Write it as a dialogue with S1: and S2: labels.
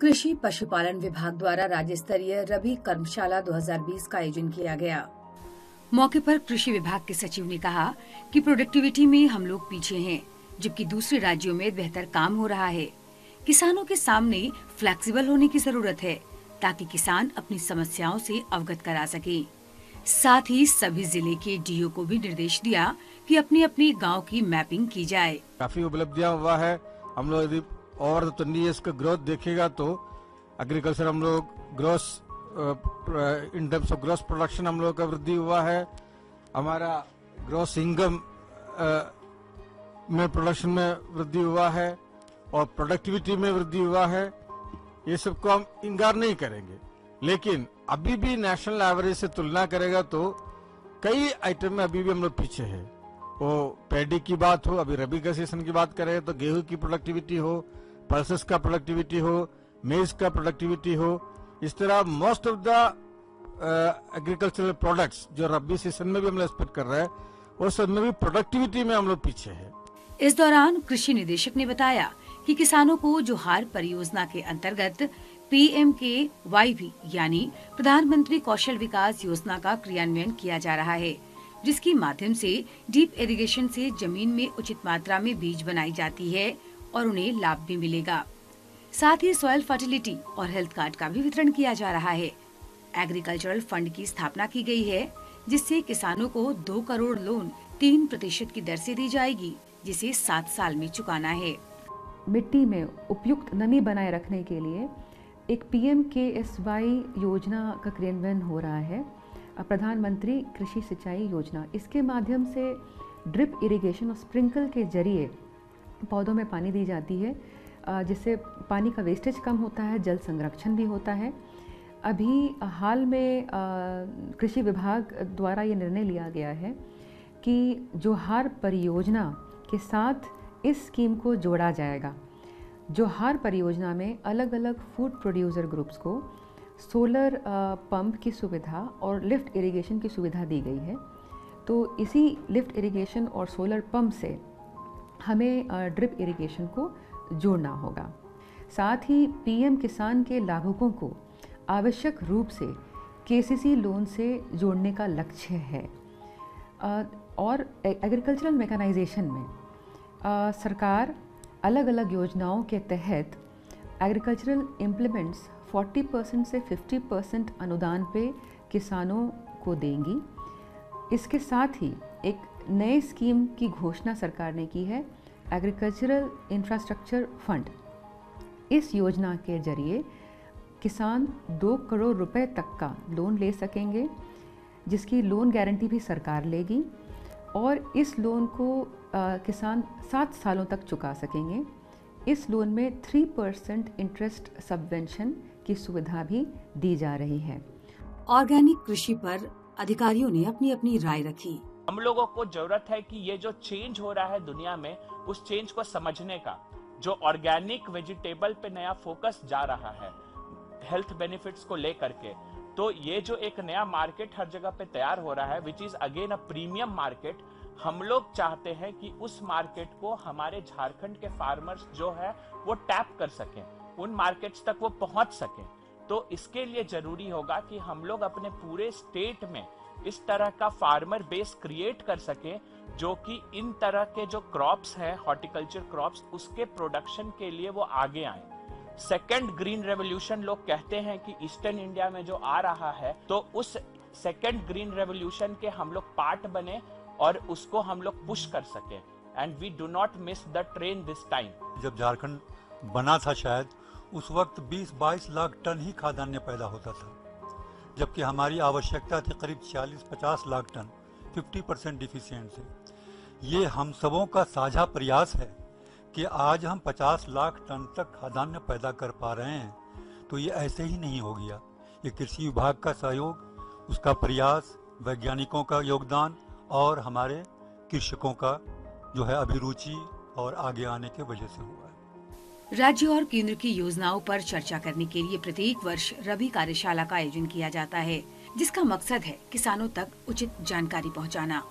S1: कृषि पशुपालन विभाग द्वारा राज्य स्तरीय रबी कर्मशाला 2020 का आयोजन किया गया। मौके पर कृषि विभाग के सचिव ने कहा कि प्रोडक्टिविटी में हम लोग पीछे हैं, जबकि दूसरे राज्यों में बेहतर काम हो रहा है। किसानों के सामने फ्लेक्सिबल होने की जरूरत है ताकि किसान अपनी समस्याओं से अवगत करा सके। साथ ही सभी जिले के डीओ को भी निर्देश दिया कि अपनी अपनी गांव की मैपिंग की जाए।
S2: काफी उपलब्धियां हुआ है। हम लोग यदि ओवर 20 ईयर्स का ग्रोथ देखेगा तो एग्रीकल्चर हम लोग gross in terms of gross production हम लोग का वृद्धि हुआ है। हमारा ग्रोस इनकम में प्रोडक्शन में वृद्धि हुआ है और प्रोडक्टिविटी में वृद्धि हुआ है। ये सबको हम इंकार नहीं करेंगे, लेकिन अभी भी नेशनल एवरेज से तुलना करेगा तो कई आइटम में अभी भी हम लोग पीछे है। वो पैडी की बात हो, अभी रबी का सीजन की बात करें तो गेहूं की प्रोडक्टिविटी हो, पल्सेस का प्रोडक्टिविटी हो, मेज का प्रोडक्टिविटी हो, इस तरह most of the agricultural products जो रबी सीजन में भी हम लोग एक्सपेक्ट कर रहे हैं वो सब में भी प्रोडक्टिविटी में हम लोग पीछे है।
S1: इस दौरान कृषि निदेशक ने बताया कि किसानों को जोहार परियोजना के अंतर्गत PMKYV यानी प्रधानमंत्री कौशल विकास योजना का क्रियान्वयन किया जा रहा है, जिसके माध्यम से डीप इरिगेशन से जमीन में उचित मात्रा में बीज बनाई जाती है और उन्हें लाभ भी मिलेगा। साथ ही सॉइल फर्टिलिटी और हेल्थ कार्ड का भी वितरण किया जा रहा है। एग्रीकल्चरल फंड की स्थापना की गई है, जिससे किसानों को 2 करोड़ लोन 3% की दर से दी जाएगी, जिसे 7 साल में चुकाना है।
S3: मिट्टी में उपयुक्त नमी बनाए रखने के लिए एक PMKSY योजना का क्रियान्वयन हो रहा है, प्रधानमंत्री कृषि सिंचाई योजना। इसके माध्यम से ड्रिप इरिगेशन और स्प्रिंकल के जरिए पौधों में पानी दी जाती है, जिससे पानी का वेस्टेज कम होता है, जल संरक्षण भी होता है। अभी हाल में कृषि विभाग द्वारा ये निर्णय लिया गया है कि जोहार परियोजना के साथ इस स्कीम को जोड़ा जाएगा। जोहार परियोजना में अलग अलग फूड प्रोड्यूसर ग्रुप्स को सोलर पंप की सुविधा और लिफ्ट इरिगेशन की सुविधा दी गई है। तो इसी लिफ्ट इरिगेशन और सोलर पंप से हमें ड्रिप इरिगेशन को जोड़ना होगा। साथ ही PM किसान के लाभुकों को आवश्यक रूप से KCC लोन से जोड़ने का लक्ष्य है। और एग्रीकल्चरल मैकेनाइजेशन में सरकार अलग अलग योजनाओं के तहत एग्रीकल्चरल इम्प्लीमेंट्स 40% से 50% अनुदान पे किसानों को देंगी। इसके साथ ही एक नए स्कीम की घोषणा सरकार ने की है, एग्रीकल्चरल इंफ्रास्ट्रक्चर फंड। इस योजना के जरिए किसान 2 करोड़ रुपए तक का लोन ले सकेंगे, जिसकी लोन गारंटी भी सरकार लेगी और इस लोन को किसान 7 सालों तक चुका सकेंगे। इस लोन में 3% इंटरेस्ट सबवेंशन की सुविधा भी दी जा रही है।
S1: ऑर्गेनिक कृषि पर अधिकारियों ने अपनी अपनी राय रखी।
S4: हम लोगों को जरूरत है कि ये जो चेंज हो रहा है दुनिया में, उस चेंज को समझने का। जो ऑर्गेनिक वेजिटेबल पे नया फोकस जा रहा है हेल्थ बेनिफिट्स को लेकर के, तो ये जो एक नया मार्केट हर जगह पे तैयार हो रहा है, which is again a premium market, हम लोग चाहते हैं कि उस मार्केट को हमारे झारखंड के फार्मर्स जो है वो टैप कर सकें, उन मार्केट्स तक वो पहुंच सकें। तो इसके लिए जरूरी होगा कि हम लोग अपने पूरे स्टेट में इस तरह का फार्मर बेस क्रिएट कर सके, जो कि इन तरह के जो क्रॉप्स हैं, हॉर्टिकल्चर क्रॉप्स, उसके प्रोडक्शन के लिए वो आगे आए। सेकेंड ग्रीन रेवोल्यूशन लोग कहते हैं कि ईस्टर्न इंडिया में जो आ रहा है, तो उस सेकेंड ग्रीन रेवोल्यूशन के हम लोग पार्ट बने और उसको हम लोग पुश कर सके। And we do not miss the train this time.
S5: जब झारखंड बना था शायद उस वक्त 20-22 लाख टन ही खाद्यान्न पैदा होता था, जबकि हमारी आवश्यकता थी करीब 40-50 लाख टन, 50% डिफिशिएंट से। ये हम सबों का साझा प्रयास है कि आज हम 50 लाख टन तक खाद्यान्न पैदा कर पा रहे हैं। तो ये ऐसे ही नहीं हो गया, ये कृषि विभाग का सहयोग, उसका प्रयास, वैज्ञानिकों का योगदान और हमारे कृषकों का जो है अभिरुचि और आगे आने की वजह से हुआ है।
S1: राज्य और केंद्र की योजनाओं पर चर्चा करने के लिए प्रत्येक वर्ष रबी कार्यशाला का आयोजन किया जाता है, जिसका मकसद है किसानों तक उचित जानकारी पहुंचाना।